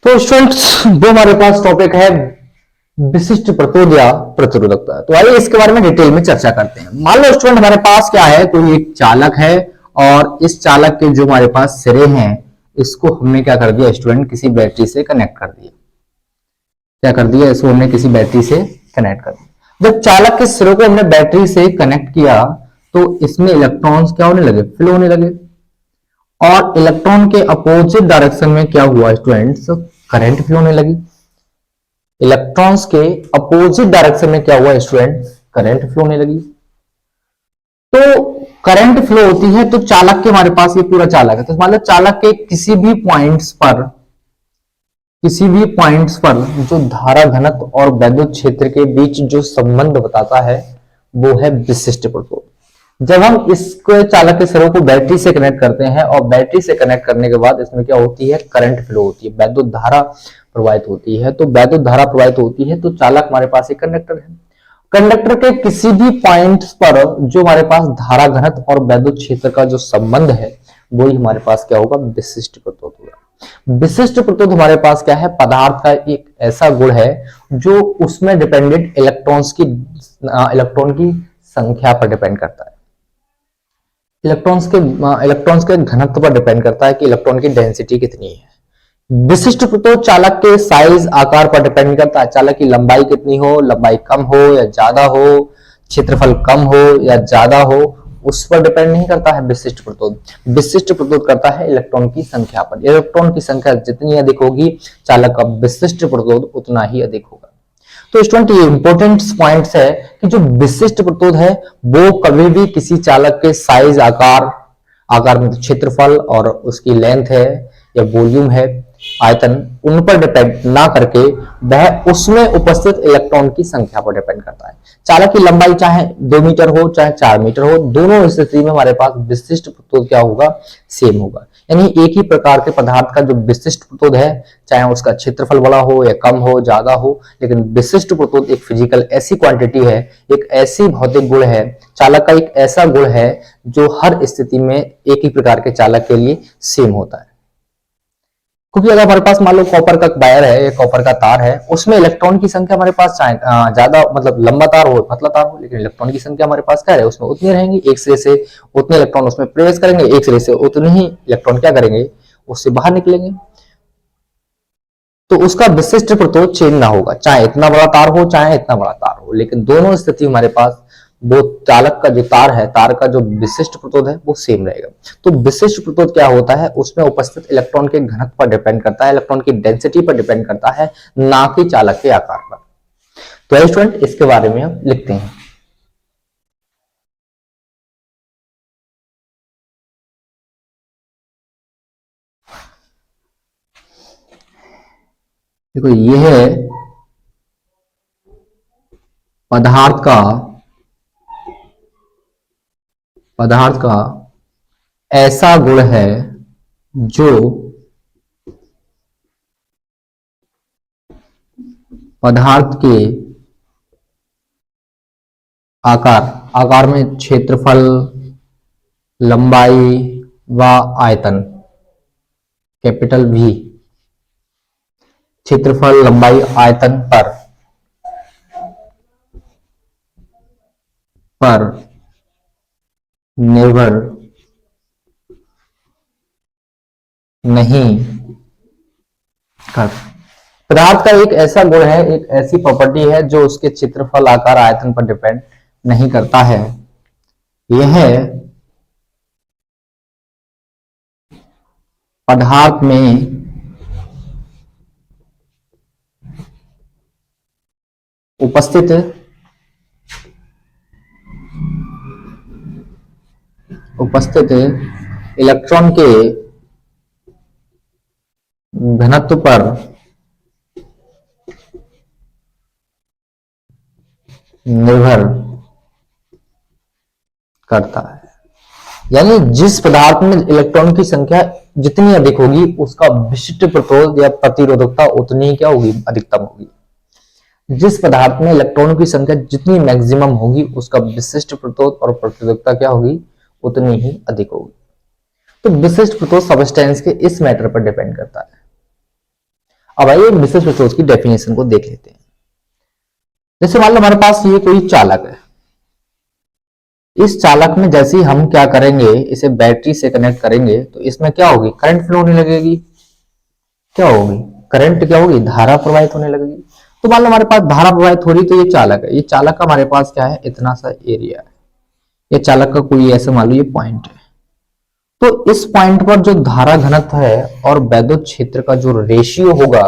तो स्टूडेंट्स जो हमारे पास टॉपिक है विशिष्ट प्रतिरोध या प्रतिरोधकता, तो आइए इसके बारे में डिटेल में चर्चा करते हैं। मान लो स्टूडेंट हमारे पास क्या है, कोई एक चालक है और इस चालक के जो हमारे पास सिरे हैं इसको हमने क्या कर दिया स्टूडेंट, किसी बैटरी से कनेक्ट कर दिया। क्या कर दिया, इसको हमने किसी बैटरी से कनेक्ट कर दिया। जब चालक के सिरों को हमने बैटरी से कनेक्ट किया तो इसमें इलेक्ट्रॉन्स क्या होने लगे, फ्लो होने लगे। और इलेक्ट्रॉन के अपोजिट डायरेक्शन में क्या हुआ स्टूडेंट्स, करंट फ्लो होने लगी। इलेक्ट्रॉन्स के अपोजिट डायरेक्शन में क्या हुआ स्टूडेंट, करंट फ्लो होने लगी। तो करंट फ्लो होती है तो चालक के हमारे पास ये पूरा चालक है, तो मान लो चालक के किसी भी पॉइंट्स पर जो धारा घनत्व और वैद्युत क्षेत्र के बीच जो संबंध बताता है वो है विशिष्ट प्रतिरोध। जब हम इसको चालक के सिरों को बैटरी से कनेक्ट करते हैं और बैटरी से कनेक्ट करने के बाद इसमें क्या होती है, करंट फ्लो होती है, वैद्युत धारा प्रवाहित होती है। तो वैद्युत धारा प्रवाहित होती है तो चालक हमारे पास एक कंडक्टर है। कंडक्टर के किसी भी पॉइंट पर जो हमारे पास धारा घनत्व और वैद्युत क्षेत्र का जो संबंध है वही हमारे पास क्या होगा, विशिष्ट प्रतिरोध होगा। विशिष्ट प्रतिरोध हमारे पास क्या है, पदार्थ का एक ऐसा गुण है जो उसमें डिपेंडेंट इलेक्ट्रॉन की संख्या पर डिपेंड करता है। इलेक्ट्रॉन्स के घनत्व पर डिपेंड करता है कि इलेक्ट्रॉन की डेंसिटी कितनी है। विशिष्ट प्रतिरोध चालक के साइज आकार पर डिपेंड करता है, चालक की लंबाई कितनी हो, लंबाई कम हो या ज्यादा हो, क्षेत्रफल कम हो या ज्यादा हो, उस पर डिपेंड नहीं करता है विशिष्ट प्रतिरोध। विशिष्ट प्रतिरोध करता है इलेक्ट्रॉन की संख्या पर। इलेक्ट्रॉन की संख्या जितनी अधिक होगी चालक का विशिष्ट प्रतिरोध उतना ही अधिक होगा। तो स्टूडेंट ये इंपॉर्टेंट पॉइंट्स है कि जो विशिष्ट प्रतिरोध है वो कभी भी किसी चालक के साइज आकार में क्षेत्रफल और उसकी लेंथ है या वॉल्यूम है, आयतन, उन पर डिपेंड ना करके वह उसमें उपस्थित इलेक्ट्रॉन की संख्या पर डिपेंड करता है। चालक की लंबाई चाहे 2 मीटर हो चाहे 4 मीटर हो, दोनों स्थिति में हमारे पास विशिष्ट प्रतिरोध क्या होगा, सेम होगा। यानी एक ही प्रकार के पदार्थ का जो विशिष्ट प्रतिरोध है, चाहे उसका क्षेत्रफल बड़ा हो या कम हो ज्यादा हो, लेकिन विशिष्ट प्रतिरोध एक फिजिकल ऐसी क्वांटिटी है, एक ऐसी भौतिक गुण है, चालक का एक ऐसा गुण है जो हर स्थिति में एक ही प्रकार के चालक के लिए सेम होता है। क्योंकि अगर हमारे पास मान लो कॉपर का वायर है या कॉपर का तार है, उसमें इलेक्ट्रॉन की संख्या हमारे पास चाहे ज्यादा मतलब लंबा तार हो पतला तार हो, लेकिन इलेक्ट्रॉन की संख्या हमारे पास क्या है, उसमें उतनी रहेंगी। एक सिरे से उतने इलेक्ट्रॉन उसमें प्रवेश करेंगे, एक सिरे से उतने ही इलेक्ट्रॉन क्या करेंगे, उससे बाहर निकलेंगे। तो उसका विशिष्ट प्रतिरोध चेंज ना होगा, चाहे इतना बड़ा तार हो चाहे इतना बड़ा तार हो, लेकिन दोनों स्थिति हमारे पास वो चालक का जो तार है, तार का जो विशिष्ट प्रतिरोध है वो सेम रहेगा। तो विशिष्ट प्रतिरोध क्या होता है, उसमें उपस्थित इलेक्ट्रॉन के घनत्व पर डिपेंड करता है, इलेक्ट्रॉन की डेंसिटी पर डिपेंड करता है, ना कि चालक के आकार पर। तो स्टूडेंट इसके बारे में हम लिखते हैं। देखो ये है पदार्थ का ऐसा गुण है जो पदार्थ के आकार में क्षेत्रफल, लंबाई व आयतन, कैपिटल V, क्षेत्रफल, लंबाई, आयतन पर निर्भर नहीं करता। पदार्थ का एक ऐसा गुण है, एक ऐसी प्रॉपर्टी है जो उसके क्षेत्रफल, आकार, आयतन पर डिपेंड नहीं करता है। यह पदार्थ में उपस्थित इलेक्ट्रॉन के घनत्व पर निर्भर करता है। यानी जिस पदार्थ में इलेक्ट्रॉन की संख्या जितनी अधिक होगी उसका विशिष्ट प्रतिरोध या प्रतिरोधकता उतनी क्या होगी, अधिकतम होगी। जिस पदार्थ में इलेक्ट्रॉनों की संख्या जितनी मैक्सिमम होगी उसका विशिष्ट प्रतिरोध और प्रतिरोधकता क्या होगी, उतनी ही अधिक होगी। तो विशिष्ट प्रतिरोध सब्सटेंस के इस मैटर पर डिपेंड करता है। अब आइए विशिष्ट प्रतिरोध की डेफिनेशन को देख लेते हैं। जैसे मान लो हमारे पास ये कोई चालक है, इस चालक में जैसे ही हम क्या करेंगे, इसे बैटरी से कनेक्ट करेंगे तो इसमें क्या होगी, करंट फ्लो होने लगेगी। क्या होगी, करंट क्या होगी, धारा प्रवाहित होने लगेगी। तो मान लो हमारे पास धारा प्रवाहित हो रही, तो ये चालक है, ये चालक का हमारे पास क्या है, इतना सा एरिया है, ये चालक का कोई ऐसे मान लो ये पॉइंट है। तो इस पॉइंट पर जो धारा घनत्व है और वैद्युत क्षेत्र का जो रेशियो होगा,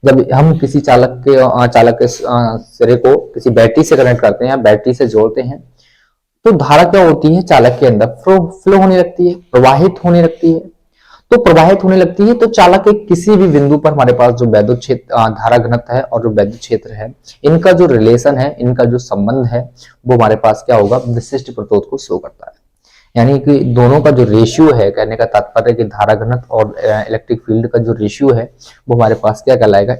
जब हम किसी चालक के सिरे को किसी बैटरी से कनेक्ट करते हैं या बैटरी से जोड़ते हैं, तो धारा क्या होती है, चालक के अंदर फ्लो होने लगती है, प्रवाहित होने लगती है। तो प्रवाहित होने लगती है तो चालक के किसी भी बिंदु पर हमारे पास जो वैद्युत क्षेत्र धारा घनत्व है और जो वैद्युत क्षेत्र है, इनका जो रिलेशन है, इनका जो संबंध है, वो हमारे पास क्या होगा, विशिष्ट प्रतिरोध को शो करता है। यानी कि दोनों का जो रेशियो है, कहने का तात्पर्य कि धारा घनत्व और इलेक्ट्रिक फील्ड का जो रेशियो है, वो हमारे पास क्या कहलाएगा,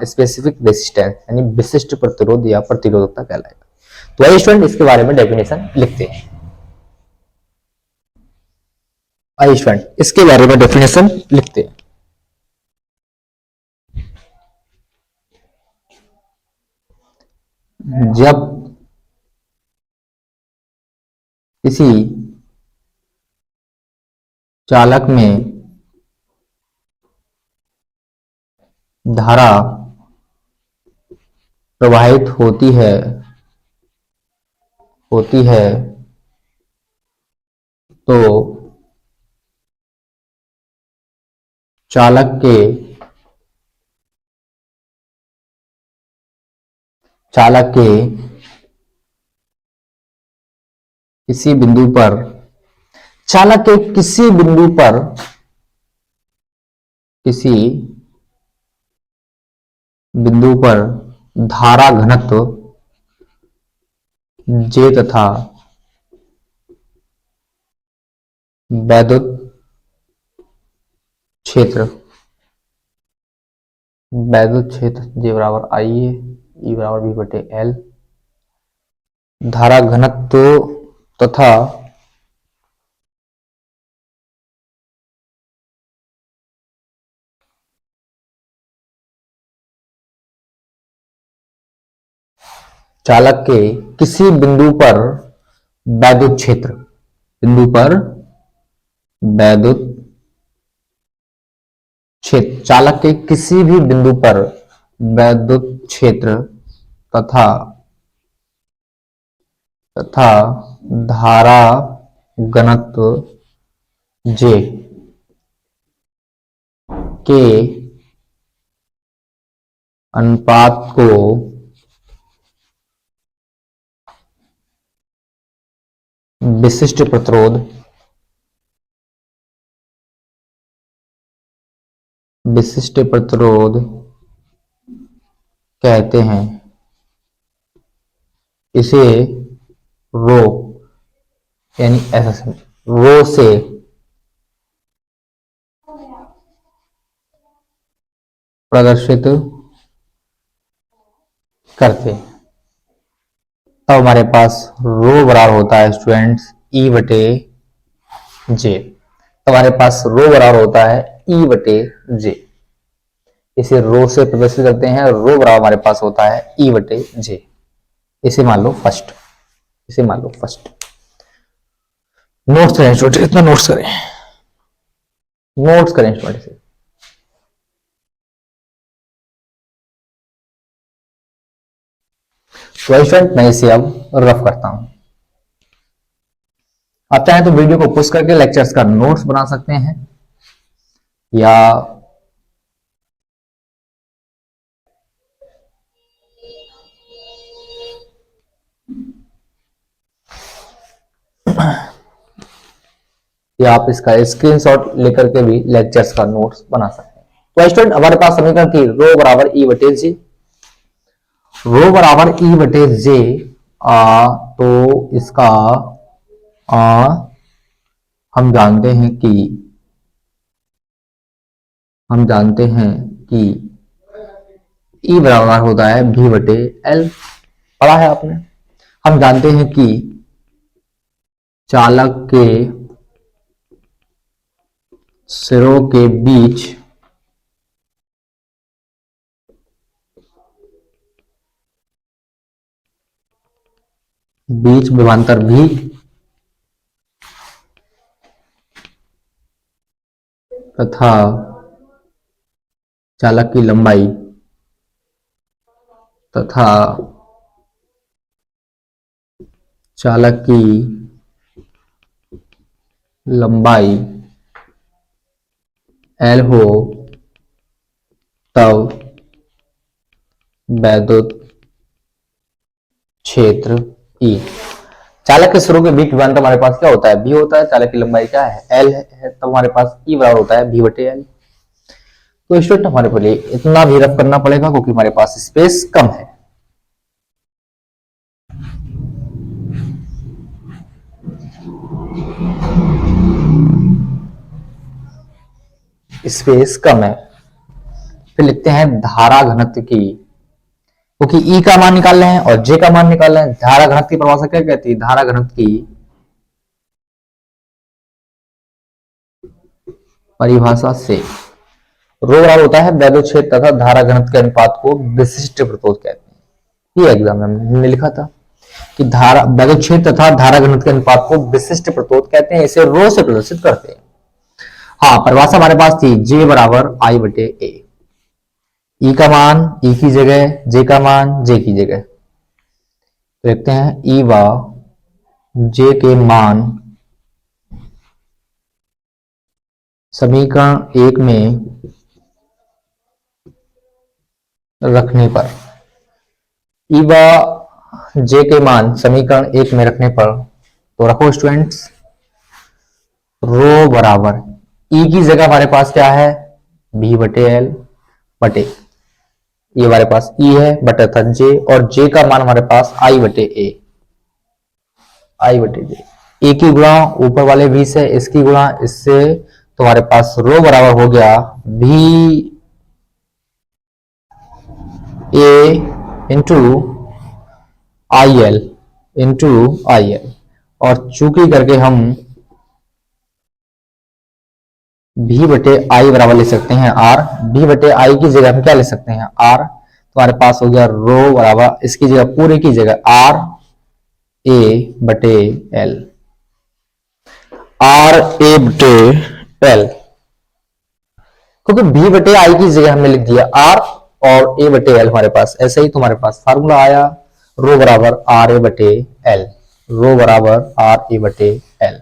स्पेसिफिक रेसिस्टेंस यानी विशिष्ट प्रतिरोध या प्रतिरोधकता कहलाएगा। तो आइए स्टूडेंट इसके बारे में डेफिनेशन लिखते हैं। आइए स्टूडेंट इसके बारे में डेफिनेशन लिखते हैं। जब किसी चालक में धारा प्रवाहित होती है तो चालक के किसी बिंदु पर चालक के किसी बिंदु पर धारा घनत्व J तथा वैद्युत क्षेत्र J बराबर I है, E बराबर V बटे L, धारा घनत्व तथा चालक के किसी बिंदु पर वैद्युत क्षेत्र चालक के किसी भी बिंदु पर वैद्युत क्षेत्र तथा धारा घनत्व J के अनुपात को विशिष्ट प्रतिरोध कहते हैं। इसे रो यानी ऐसा रो से प्रदर्शित करते हैं। तब हमारे पास रो बराबर होता है स्टूडेंट्स E बटे J। तो हमारे पास रो बराबर होता है E बटे J। इसे रो से प्रदर्शित करते हैं, रो बराबर हमारे पास होता है E बटे J। इसे मान लो फर्स्ट, नोट्स करें स्टूडेंट, इतना नोट्स करें स्टूडेंट से। स्टूडेंट मैं इसे अब रफ करता हूं। आप चाहें तो वीडियो को पुश करके लेक्चर्स का नोट्स बना सकते हैं, या आप इसका स्क्रीनशॉट लेकर के भी लेक्चर्स का नोट्स बना सकते हैं। तो स्टूडेंट हमारे पास समीकरण थी रो बराबर E बटे J। रो बराबर E बटे J, तो इसका हम जानते हैं कि E बराबर होता है V बटे L, पढ़ा है आपने। हम जानते हैं कि चालक के सिरों के बीच बीच विभवांतर भी तथा चालक की लंबाई तथा चालक की लंबाई L हो तब वैद्युत क्षेत्र E। चालक के शुरू के बीच विभवांतर हमारे पास क्या होता है, B होता है। चालक की लंबाई क्या है, L है, तब हमारे पास E बराबर होता है B/L। तो स्टूडेंट हमारे को लिए इतना भी रफ करना पड़ेगा क्योंकि हमारे पास स्पेस कम है। स्पेस कम है। फिर लिखते हैं धारा घनत्व की, क्योंकि E का मान निकाल रहे हैं और J का मान निकाल रहे हैं। धारा घनत्व की परिभाषा क्या कहती है, धारा घनत्व की परिभाषा से रो बराबर होता है वैद्युत क्षेत्र तथा धारा घनत्व के अनुपात को विशिष्ट प्रतिरोध कहते हैं। ये एग्जाम में हमने लिखा था कि धारा वैद्युत क्षेत्र तथा धारा घनत्व के अनुपात को विशिष्ट प्रतिरोध कहते हैं, इसे रो से प्रदर्शित करते हैं। हाँ, परिभाषा हमारे पास थी J बराबर I/A। E का मान E की जगह, J का मान J की जगह। तो देखते हैं E व J के मान समीकरण 1 में रखने पर, E व J के मान समीकरण 1 में रखने पर, तो रखो स्टूडेंट्स, रो बराबर E की जगह हमारे पास क्या है, B/L बटे, ये हमारे पास E है बटे था J, और J का मान हमारे पास I/A, I/J। A की गुणा ऊपर वाले V से, इसकी गुणा इससे, तो हमारे पास रो बराबर हो गया VA इंटू IL। और चूंकि करके हम V/I बराबर ले सकते हैं R, V/I की जगह हम क्या ले सकते हैं R, तो हमारे पास हो गया रो बराबर, इसकी जगह पूरे की जगह RA/L, RA/L, क्योंकि V/I की जगह हमने लिख दिया R और A/L हमारे पास ऐसे ही, तो हमारे पास फार्मूला आया रो बराबर RA/L, रो बराबर RA/L,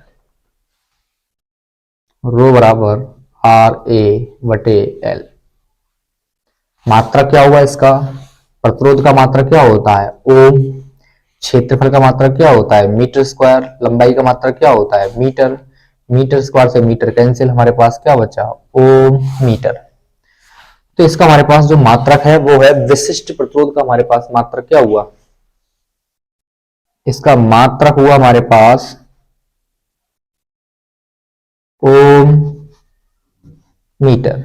रो बराबर RA/L। मात्रा क्या हुआ इसका, प्रतिरोध का मात्रा क्या होता है ओम, क्षेत्रफल का मात्रा क्या होता है मीटर स्क्वायर, लंबाई का मात्रा क्या होता है मीटर, मीटर स्क्वायर से मीटर कैंसिल, हमारे पास क्या बचा ओम मीटर। तो इसका हमारे पास जो मात्रक है वो है विशिष्ट प्रतिरोध का, हमारे पास मात्रक क्या हुआ, इसका मात्रक हुआ हमारे पास ओम मीटर।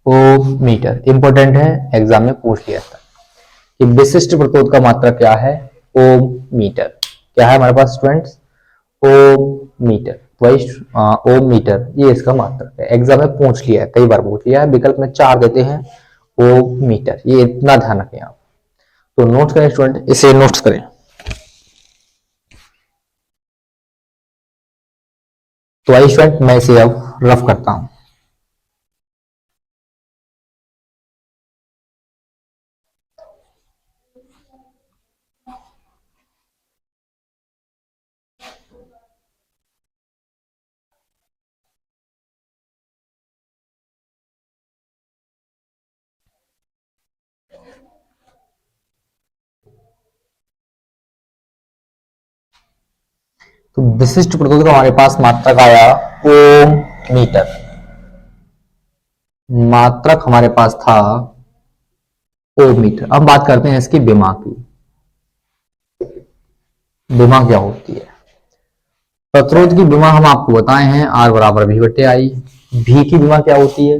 ओम मीटर इंपॉर्टेंट है, एग्जाम में पूछ लिया था कि विशिष्ट प्रतिरोध का मात्रक क्या है, ओम मीटर। क्या है हमारे पास स्टूडेंट्स, ओम मीटर, वही ओम मीटर, ये इसका मात्रक है। एग्जाम में पूछ लिया है, कई बार पूछ लिया है, विकल्प में 4 देते हैं ओम मीटर, ये इतना ध्यान रखें आप। तो नोट्स करें स्टूडेंट, इसे नोट्स करें। तो आई स्टूडेंट मैं इसे अब रफ करता हूं। तो विशिष्ट प्रतिरोध का हमारे पास मात्रक आया ओम मीटर, मात्रक हमारे पास था ओम मीटर। अब बात करते हैं इसकी विमा की, विमा क्या होती है। प्रतिरोध की विमा हम आपको बताए हैं R बराबर V/I। V की विमा क्या होती है,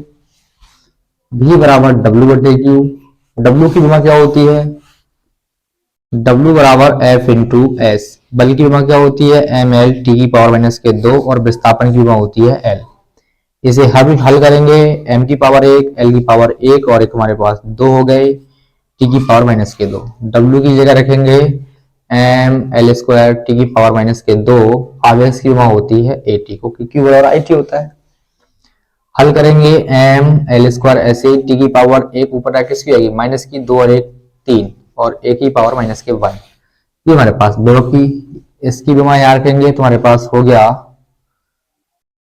V बराबर W/Q। W की विमा क्या होती है, W बराबर F इंटू एस। बल की विमा क्या होती है ml T⁻², और विस्थापन की विमा होती है L। इसे हल करेंगे, m की पावर 1, L की पावर 1 और एक हमारे पास 2 हो गए, T⁻²। W की जगह रखेंगे ml² t की पावर माइनस के 2, आगे इसकी विमा होती है at को क्योंकि बराबर it होता है। हल करेंगे ml² ऐसे t की पावर एक ऊपर किसकी आएगी माइनस की 2 और 1 3 और a की पावर माइनस के 1, ये हमारे पास दोनों की इसकी विमा याद करेंगे तो हमारे पास हो गया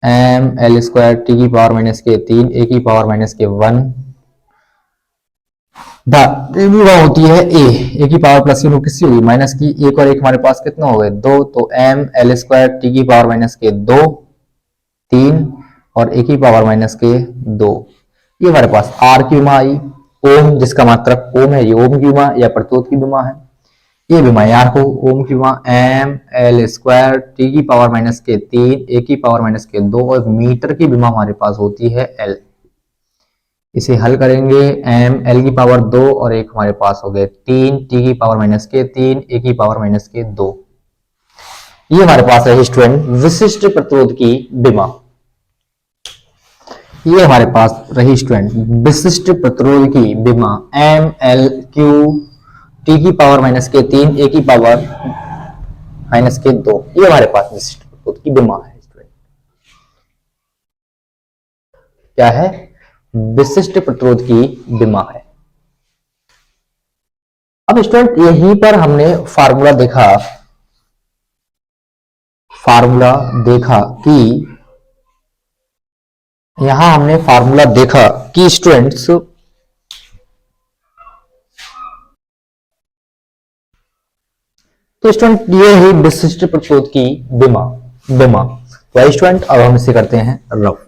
ml² t की पावर माइनस के 3 a की पावर माइनस के 1, विमा होती है a की पावर प्लस की किसकी होगी माइनस की 1 और 1 हमारे पास कितना हो गए 2, तो ml² t की पावर माइनस के 2 3 और a की पावर माइनस के 2, ये हमारे पास r की विमा आई। ओम जिसका मात्रक ओम है, ये ओम की विमा या प्रतिरोध की विमा है, ये विमा यार को ओम की विमा ml² t की पावर माइनस के 3 a की पावर माइनस के 2 और मीटर की विमा हमारे पास होती है l। इसे हल करेंगे ml की पावर 2 और 1 हमारे पास हो गए 3 t की पावर माइनस के 3 a की पावर माइनस के 2, ये हमारे पास है स्टूडेंट विशिष्ट प्रतिरोध की विमा। ये हमारे पास रही स्टूडेंट विशिष्ट प्रतिरोध की विमा mlq t की पावर माइनस के 3 a की पावर माइनस के 2, ये हमारे पास विशिष्ट प्रतिरोध की विमा है स्टूडेंट। क्या है विशिष्ट प्रतिरोध की विमा है। अब स्टूडेंट यहीं पर हमने फार्मूला देखा कि यहां हमने फार्मूला देखा कि स्टूडेंट्स तो स्टूडेंट ये है विशिष्ट प्रतिरोध की विमा। तो स्टूडेंट अब हम इसे करते हैं रफ।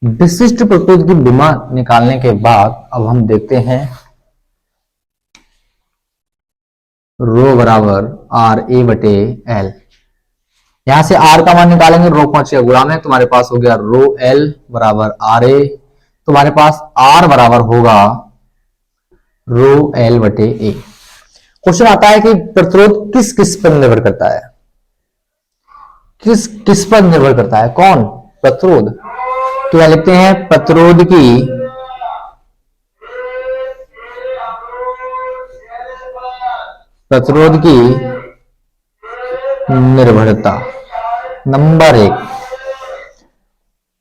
विशिष्ट प्रतिरोध की विमा निकालने के बाद अब हम देखते हैं रो बराबर आर ए बटे एल। यहां से आर का मान निकालेंगे, रो 5 का गुणा में तुम्हारे पास हो गया रो एल बराबर आर ए, तुम्हारे पास आर बराबर होगा रो एल बटे ए। क्वेश्चन आता है कि प्रतिरोध किस किस पर निर्भर करता है, किस पर निर्भर करता है, कौन प्रतिरोध, तो यहां लिखते हैं प्रतिरोध की निर्भरता। नंबर 1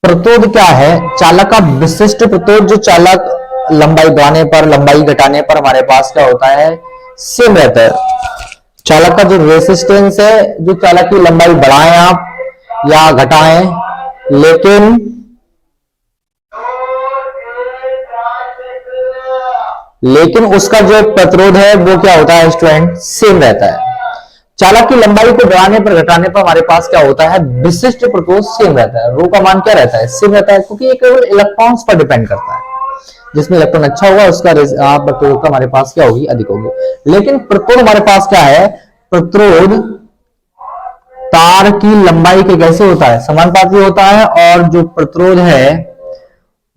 प्रतिरोध क्या है, चालक का विशिष्ट प्रतिरोध जो चालक लंबाई बढ़ाने पर लंबाई घटाने पर हमारे पास क्या होता है सेम रहता है। चालक का जो रेसिस्टेंस है, जो चालक की लंबाई बढ़ाएं आप या घटाएं, लेकिन उसका जो प्रतिरोध है वो क्या होता है स्टूडेंट सेम रहता है। चालक की लंबाई को बढ़ाने पर घटाने पर हमारे पास क्या होता है विशिष्ट प्रतिरोध सेम रहता है, रो का मान क्या रहता है सेम रहता है, क्योंकि ये केवल इलेक्ट्रॉन्स पर डिपेंड करता है। जिसमें इलेक्ट्रॉन अच्छा होगा उसका प्रतिरोध हमारे पास क्या होगी अधिक होगी। लेकिन प्रतिरोध हमारे पास क्या है, प्रतिरोध तार की लंबाई के कैसे होता है समानुपाती होता है, और जो प्रतिरोध है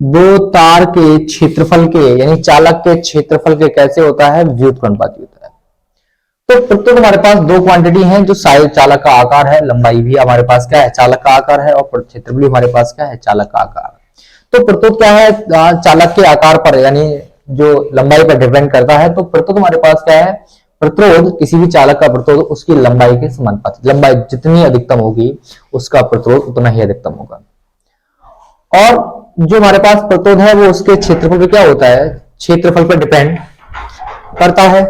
वो तार के क्षेत्रफल के यानी चालक के क्षेत्रफल के कैसे होता है व्युत्क्रमानुपाती होता है। तो प्रतिरोध हमारे पास दो क्वांटिटी हैं, जो साइज चालक का आकार है, लंबाई भी हमारे पास क्या है चालक का आकार है, और क्षेत्रफल भी हमारे पास क्या है चालक का आकार। तो प्रतिरोध क्या है चालक के आकार पर यानी जो लंबाई पर डिपेंड करता है। तो प्रतिरोध हमारे पास क्या है, प्रतिरोध किसी भी चालक का प्रतिरोध उसकी लंबाई के समानुपाती, लंबाई जितनी अधिकतम होगी उसका प्रतिरोध उतना ही अधिकतम होगा। और जो हमारे पास प्रतिरोध है वो उसके क्षेत्रफल पे क्या होता है, क्षेत्रफल पर डिपेंड करता है।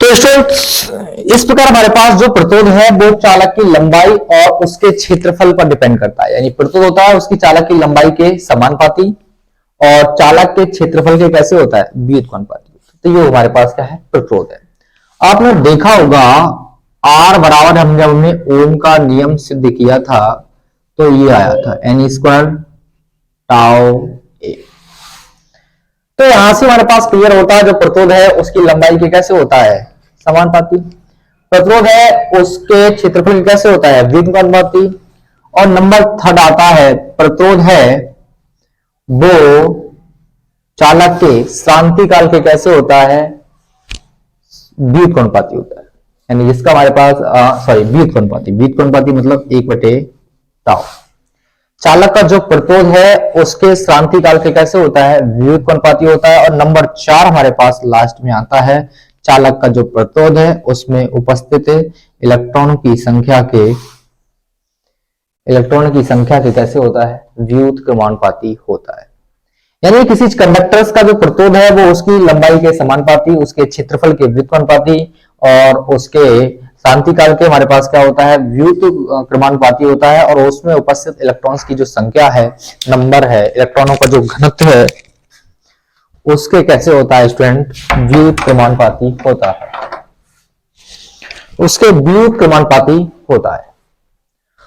तो इस प्रकार हमारे पास जो प्रतिरोध है वो चालक की लंबाई और उसके क्षेत्रफल पर डिपेंड करता है, यानी प्रतिरोध होता है उसकी चालक की लंबाई के समानुपाती और चालक के क्षेत्रफल के कैसे होता है व्युत्क्रमानुपाती। तो ये हमारे पास क्या है प्रतिरोध है। आपने देखा होगा R बराबर जब हमने ओम का नियम सिद्ध किया था तो ये आया था n² टाउ a। तो यहां से हमारे पास क्लियर होता है जो प्रतिरोध है उसकी लंबाई के कैसे होता है समानुपाती, प्रतिरोध है उसके क्षेत्रफल के कैसे होता है व्युत्क्रमानुपाती, और नंबर 3 आता है प्रतिरोध है वो चालक के शांतिकाल के कैसे होता है व्युत्क्रमानुपाती होता है, यानी जिसका हमारे पास व्युत्क्रमानुपाती मतलब 1/τ। चालक का जो प्रतिरोध है उसके श्रांति काल के कैसे होता है, व्युत्क्रमानुपाती होता है। और नंबर 4 हमारे पास लास्ट में आता है, चालक का जो प्रतिरोध है उसमें उपस्थित इलेक्ट्रॉन की संख्या के कैसे होता है, व्युत्क्रमानुपाती होता है। यानी किसी कंडक्टर्स का जो प्रतिरोध है वो उसकी लंबाई के समानुपाती, उसके क्षेत्रफल के व्युत्क्रमानुपाती और उसके शांति काल के हमारे पास क्या होता है, व्युत्क्रमानुपाती होता है। और उसमें उपस्थित इलेक्ट्रॉन्स की जो संख्या है, नंबर है, इलेक्ट्रॉनों का जो घनत्व है उसके कैसे होता है स्टूडेंट, व्युत्क्रमानुपाती होता है, उसके व्युत्क्रमानुपाती होता है।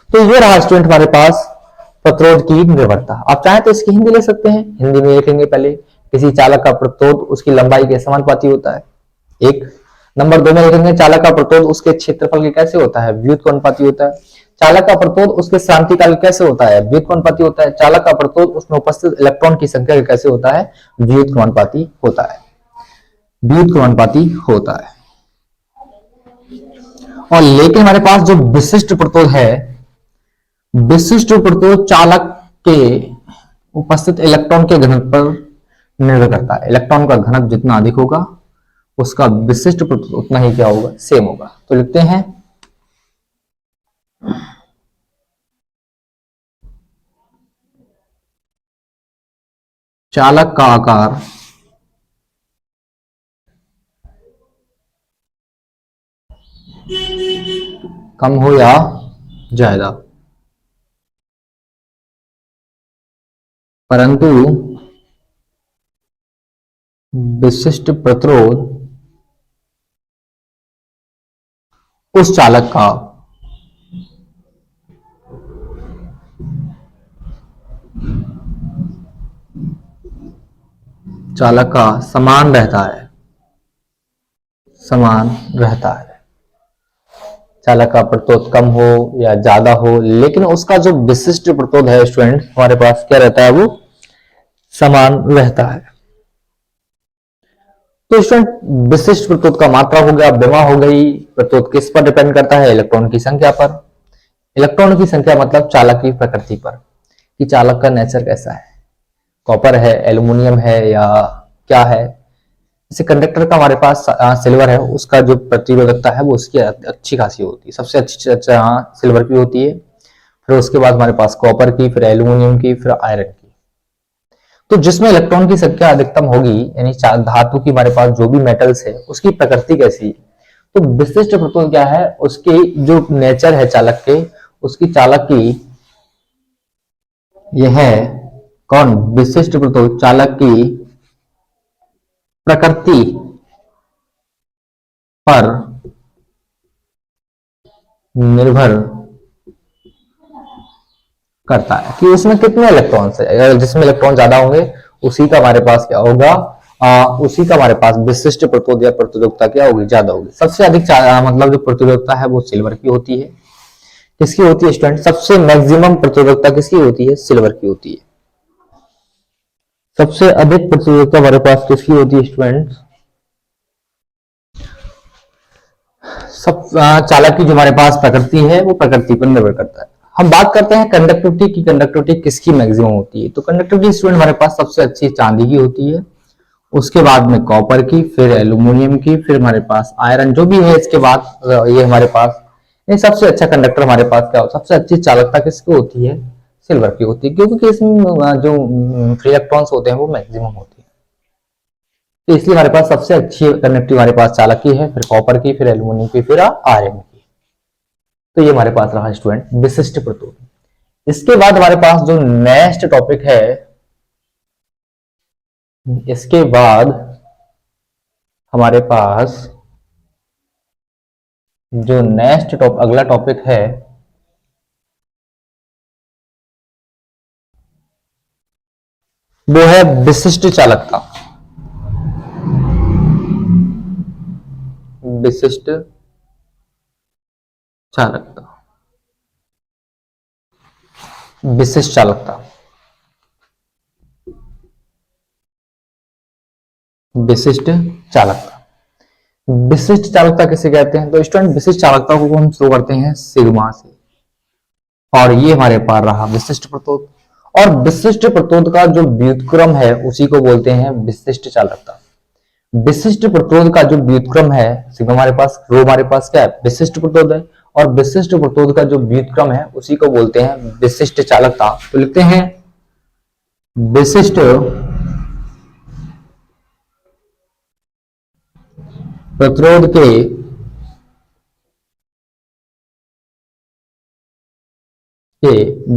तो ये रहा स्टूडेंट हमारे पास प्रतिरोध की निर्भरता। आप चाहें तो इसकी हिंदी ले सकते हैं, हिंदी में लिखेंगे पहले, किसी चालक का प्रतिरोध उसकी लंबाई के समानुपाती होता है, एक। नंबर 2 में लिखेंगे चालक का प्रतिरोध उसके क्षेत्रफल के कैसे होता है, व्युत्क्रमानुपाती होता है। चालक का प्रतिरोध उसके शांति काल कैसे होता है, व्युत्क्रमानुपाती होता है। चालक का प्रतिरोध उसमें उपस्थित इलेक्ट्रॉन की संख्या कैसे होता है, व्युत्क्रमानुपाती होता है, व्युत्क्रमानुपाती होता है। और लेकिन हमारे पास जो विशिष्ट प्रतिरोध है, विशिष्ट प्रतिरोध चालक के उपस्थित इलेक्ट्रॉन के घनत्व पर निर्भर करता है। इलेक्ट्रॉन का घनत्व जितना अधिक होगा उसका विशिष्ट प्रतिरोध उतना ही क्या होगा, सेम होगा। तो लिखते हैं चालक का आकार कम हो या ज्यादा, परंतु विशिष्ट प्रतिरोध उस चालक का समान रहता है, चालक का प्रतिरोध कम हो या ज्यादा हो, लेकिन उसका जो विशिष्ट प्रतिरोध है स्टूडेंट हमारे पास क्या रहता है, वो समान रहता है। तो स्टूडेंट विशिष्ट प्रतिरोध का मात्रा हो गया, विमा हो गई। प्रतिरोध किस पर डिपेंड करता है, इलेक्ट्रॉन की संख्या पर। इलेक्ट्रॉन की संख्या मतलब चालक की प्रकृति पर, कि चालक का नेचर कैसा है, कॉपर है, एल्युमिनियम है या क्या है। जैसे कंडक्टर का हमारे पास सिल्वर है, उसका जो प्रतिरोधकता है वो उसकी अच्छी खासी होती है, सबसे अच्छी सिल्वर की होती है। फिर उसके बाद हमारे पास कॉपर की, फिर एल्युमिनियम की, फिर आयरन की। तो जिसमें इलेक्ट्रॉन की संख्या अधिकतम होगी, यानी धातु की हमारे पास जो भी मेटल्स है उसकी प्रकृति कैसी है, तो विशिष्ट प्रतिरोध क्या है, उसकी जो नेचर है चालक के, उसकी चालक की यह है कौन, विशिष्ट प्रतिरोध चालक की प्रकृति पर निर्भर करता है कि उसमें कितने इलेक्ट्रॉन है। अगर जिसमें इलेक्ट्रॉन ज्यादा होंगे उसी का हमारे पास क्या होगा, उसी का हमारे पास विशिष्ट प्रतिरोध या प्रतिरोधकता क्या होगी, ज्यादा होगी। सबसे अधिक मतलब जो प्रतिरोधकता है वो सिल्वर की होती है। किसकी होती है स्टूडेंट, सबसे मैक्सिमम प्रतिरोधकता किसकी होती है, सिल्वर की होती है। सबसे अधिक प्रतिरोधकता हमारे पास किसकी होती है स्टूडेंट, सब चालक की जो हमारे पास प्रकृति है वो प्रकृति पर निर्भर करता है। हम बात करते हैं कंडक्टिविटी की, कंडक्टिविटी किसकी मैक्सिमम होती है, तो कंडक्टिविटी स्टूडेंट हमारे पास सबसे अच्छी चांदी की होती है, उसके बाद में कॉपर की, फिर एल्युमिनियम की, फिर हमारे पास आयरन जो भी है, इसके बाद ये हमारे पास ये सबसे अच्छा कंडक्टर हमारे पास क्या होता है, सबसे अच्छी चालकता किसकी होती है, सिल्वर की होती है, क्योंकि इसमें जो फ्री इलेक्ट्रॉन्स होते हैं वो मैक्सिमम होती है। तो इसलिए हमारे पास सबसे अच्छी कंडक्टिव हमारे पास चालक की है, फिर कॉपर की, फिर एल्युमिनियम की, फिर आयरन की। तो ये हमारे पास रहा स्टूडेंट विशिष्ट प्रतिरोध। इसके बाद हमारे पास जो नेक्स्ट टॉपिक है, इसके बाद हमारे पास जो नेक्स्ट अगला टॉपिक है वो है विशिष्ट चालकता। विशिष्ट चालकता, विशिष्ट चालकता, विशिष्ट चालकता। विशिष्ट चालकता किसे कहते हैं, तो स्टूडेंट विशिष्ट चालकता को हम शुरू करते हैं सिग्मा से। और ये हमारे पास रहा विशिष्ट प्रतोद। और विशिष्ट प्रतोद का जो व्युत्क्रम है उसी को बोलते हैं विशिष्ट चालकता। विशिष्ट प्रतोद का जो व्युत्क्रम है, सिग्मा हमारे पास, रो हमारे पास क्या है, विशिष्ट प्रतोद है, और विशिष्ट प्रतोद का जो व्युत्क्रम है उसी को बोलते हैं विशिष्ट चालकता। तो लिखते हैं विशिष्ट प्रतिरोध के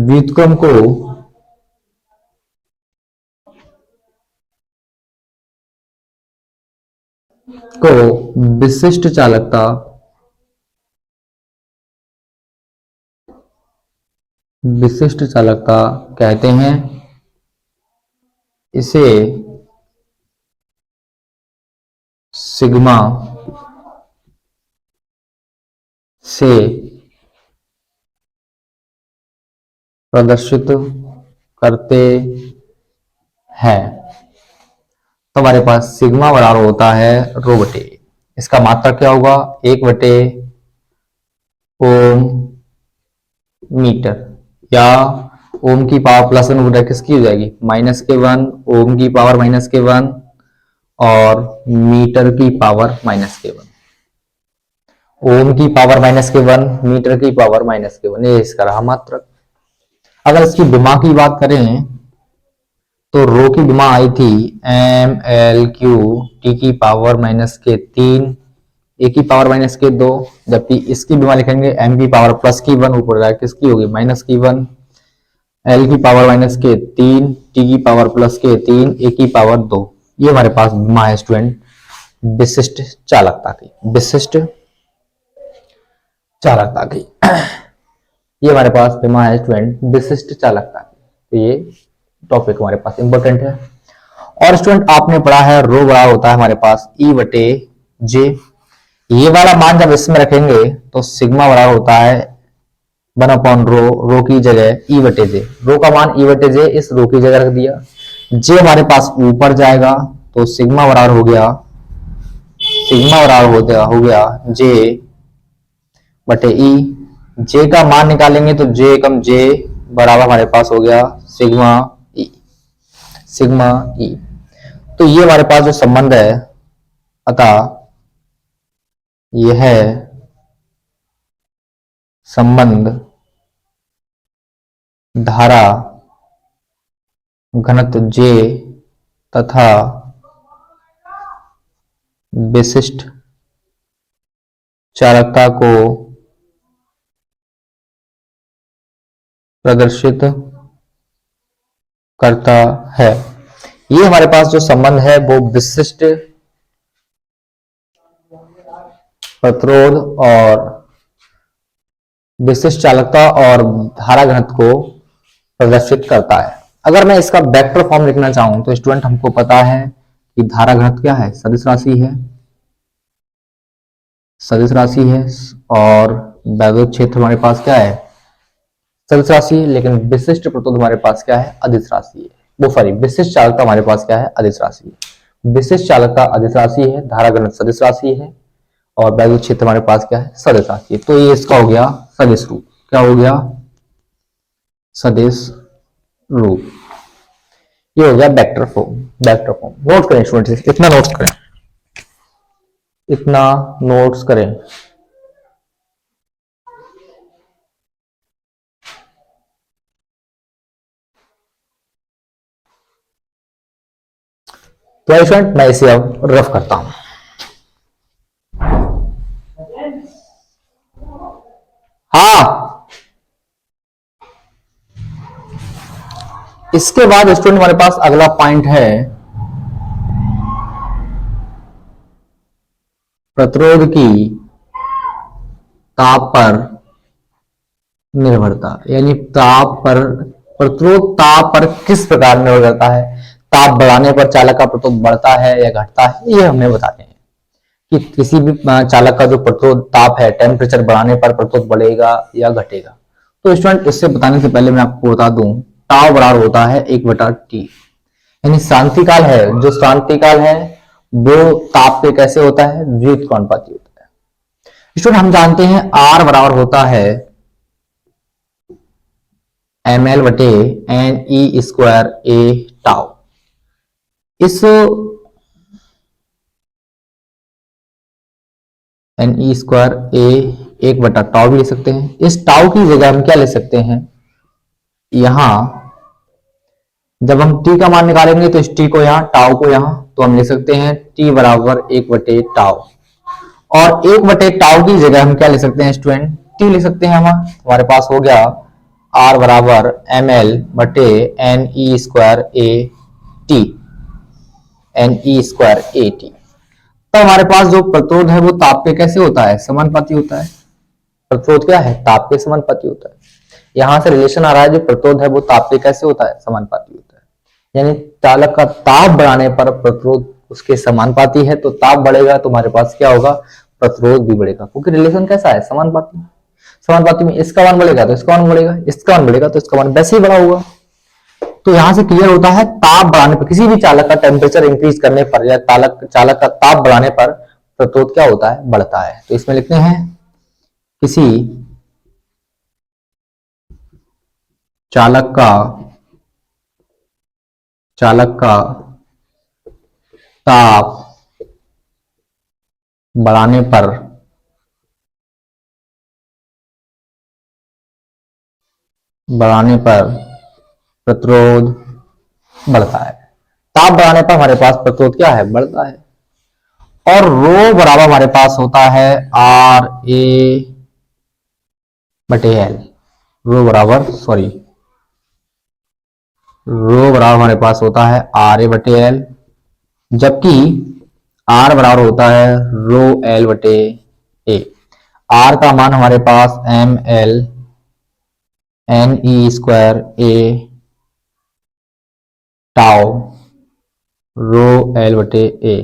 व्युत्क्रम को विशिष्ट चालकता कहते हैं। इसे सिग्मा से प्रदर्शित करते हैं। तो हमारे पास सिग्मा बराबर होता है रो बटे, इसका मात्रक क्या होगा, 1/ओम मीटर, या ओम की पावर प्लस वन बटा किसकी हो जाएगी, -1, ओम की पावर -1 और मीटर की पावर -1। ओम की पावर -1, मीटर की पावर -1, ये इसका रहा मात्रक। अगर इसकी विमा की बात करें तो रो की विमा आई थी ml3 t की पावर -3 a की पावर -2, जबकि इसकी विमा लिखेंगे m की पावर +1 ऊपर जाए किसकी होगी -1, l की पावर -3 t की पावर +3 a की पावर 2। ये हमारे पास विमा है स्टूडेंट विशिष्ट चालकता की, विशिष्ट चालकता की। ये हमारे पास विमा है स्टूडेंट विशिष्ट चालकता की। तो ये टॉपिक हमारे पास इंपॉर्टेंट है। और स्टूडेंट आपने पढ़ा है रो बड़ा होता है हमारे पास E/J। ये वाला मान जब इसमें रखेंगे तो सिग्मा बड़ा होता है 1/रो, रो की जगह E/J, रो का मान E/J, इस रो की जगह रख दिया। जे हमारे पास ऊपर जाएगा तो सिग्मा बराबर हो गया J/E। जे का मान निकालेंगे तो J कम J बराबर हमारे पास हो गया सिग्मा E। तो ये हमारे पास जो संबंध है, अतः यह संबंध धारा घनत्व J तथा विशिष्ट चालकता को प्रदर्शित करता है। ये हमारे पास जो संबंध है वो विशिष्ट प्रतिरोध और विशिष्ट चालकता और धारा घनत्व को प्रदर्शित करता है। अगर मैं इसका वेक्टर फॉर्म लिखना चाहूं तो स्टूडेंट हमको पता है कि धारा घनत्व क्या है, सदिश राशि है, और वैद्युत क्षेत्र हमारे पास क्या है, सदिश राशि है। लेकिन विशिष्ट प्रतिरोध हमारे पास क्या है, अदिश राशि है। वो सॉरी, विशिष्ट चालकता हमारे पास क्या है, अदिश राशि है। विशिष्ट चालकता अदिश राशि है, धारा घनत्व सदिश राशि है, और वैद्युत क्षेत्र हमारे पास क्या है, सदिश राशि है। तो ये इसका हो गया सदिश रूप। क्या हो गया, सदिश रूप। ये हो गया वेक्टर फॉर्म। नोट करें स्टूडेंट, इतना नोट्स करें। तो स्टूडेंट मैं इसे अब रफ करता हूं। हाँ, इसके बाद स्टूडेंट हमारे पास अगला पॉइंट है प्रतिरोध की ताप पर निर्भरता, यानी प्रतिरोध ताप पर किस प्रकार निर्भर करता है। ताप बढ़ाने पर चालक का प्रतिरोध बढ़ता है या घटता है, ये हमें बताते हैं कि किसी भी चालक का जो प्रतिरोध ताप है, टेम्परेचर बढ़ाने पर प्रतिरोध बढ़ेगा या घटेगा। तो स्टूडेंट इससे बताने से पहले मैं आपको बता दूं, टाव बराबर होता है 1/T, यानी शांतिकाल है। जो शांतिकाल है वो ताप पे कैसे होता है, व्युत्क्रमानुपाती होता है। स्टूडेंट हम जानते हैं R बराबर होता है ml बटे N E square A tau. इस एन ई स्क्वायर ए एक बटा टाउ भी ले सकते हैं। इस टाउ की जगह हम क्या ले सकते हैं, यहां जब हम t का मान निकालेंगे तो इस t को यहां, टाउ को यहां, तो हम ले सकते हैं t बराबर एक बटे टाउ। और एक बटे टाउ की जगह हम क्या ले सकते हैं स्टूडेंट, t ले सकते हैं। हमारे पास हो गया r बराबर एम एल बटे N E square A T, N E square A T. तो हमारे पास जो प्रतिरोध है वो ताप के कैसे होता है, समानुपाती होता है। प्रतिरोध क्या है, ताप के समानुपाती होता है। यहां से रिलेशन आ रहा है, जो प्रतिरोध है वो ताप के कैसे होता है, समानुपाती होता है। यानी चालक का ताप बढ़ाने पर प्रतिरोध उसके समानुपाती है, तो ताप बढ़ेगा तो हमारे पास क्या होगा, प्रतिरोध भी बढ़ेगा, क्योंकि रिलेशन कैसा है, समानुपाती। समानुपाती में इसका मान बढ़ेगा तो इसका मान बढ़ेगा, इसका मान बढ़ेगा तो इसका मान वैसे ही बढ़ा हुआ। तो यहां से क्लियर होता है, ताप बढ़ाने पर, किसी भी चालक का टेम्परेचर इंक्रीज करने पर या चालक का ताप बढ़ाने पर प्रतिरोध क्या होता है, बढ़ता है। तो इसमें लिखते हैं किसी चालक का ताप बढ़ाने पर प्रतिरोध बढ़ता है। ताप बढ़ाने पर हमारे पास प्रतिरोध क्या है, बढ़ता है। और रो बराबर हमारे पास होता है आर ए बटे एल। रो बराबर हमारे पास होता है आर ए बटे एल, जबकि आर बराबर होता है रो एल बटे ए। आर का मान हमारे पास M L N E square A tau rho L बटे ए।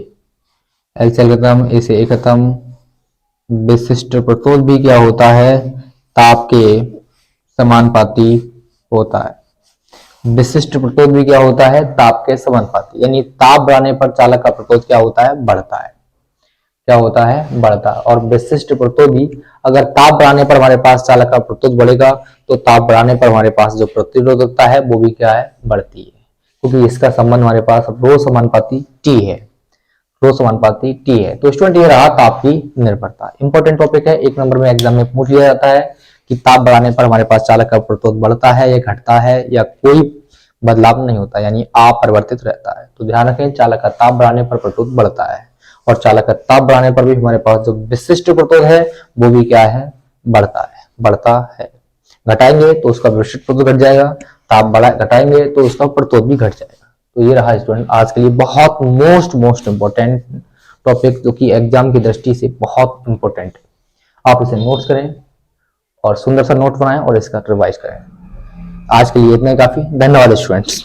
एल से एल खत्म, ए से ए खत्म। विशिष्ट प्रतिरोध भी क्या होता है, ताप के समानुपाती होता है। विशिष्ट प्रतिरोध भी क्या होता है, ताप के समानुपाती। यानी ताप बढ़ाने पर चालक का प्रतिरोध क्या होता है, बढ़ता है। क्या होता है, बढ़ता है। और विशिष्ट प्रतिरोध भी, अगर ताप बढ़ाने पर हमारे पास चालक का प्रतिरोध बढ़ेगा तो ताप बढ़ाने पर हमारे पास जो प्रतिरोधकता है वो भी क्या है, बढ़ती है, क्योंकि इसका संबंध हमारे पास रो समानुपाती टी है। रो समानुपाती टी है। तो स्टूडेंट ये रहा ताप की निर्भरता। इंपॉर्टेंट टॉपिक है, एक नंबर में एग्जाम में पूछ लिया जाता है कि ताप बढ़ाने पर हमारे पास चालक का प्रतिरोध बढ़ता है या घटता है, या कोई बदलाव नहीं होता, यानी अपरिवर्तित रहता है। तो ध्यान रखें, चालक का ताप बढ़ाने पर प्रतिरोध बढ़ता है, और चालक का ताप बढ़ाने पर भी हमारे पास जो विशिष्ट प्रतिरोध है वो भी क्या है, बढ़ता है। घटाएंगे तो उसका विशिष्ट प्रतिरोध घट जाएगा, ताप घटाएंगे तो उसका प्रतिरोध भी घट जाएगा। तो ये रहा स्टूडेंट आज के लिए बहुत मोस्ट इंपॉर्टेंट टॉपिक, जो कि एग्जाम की दृष्टि से बहुत इंपॉर्टेंट है। आप इसे नोट्स करें और सुंदर सा नोट बनाएं और इसका रिवाइज करें। आज के लिए इतना ही काफी। धन्यवाद स्टूडेंट्स।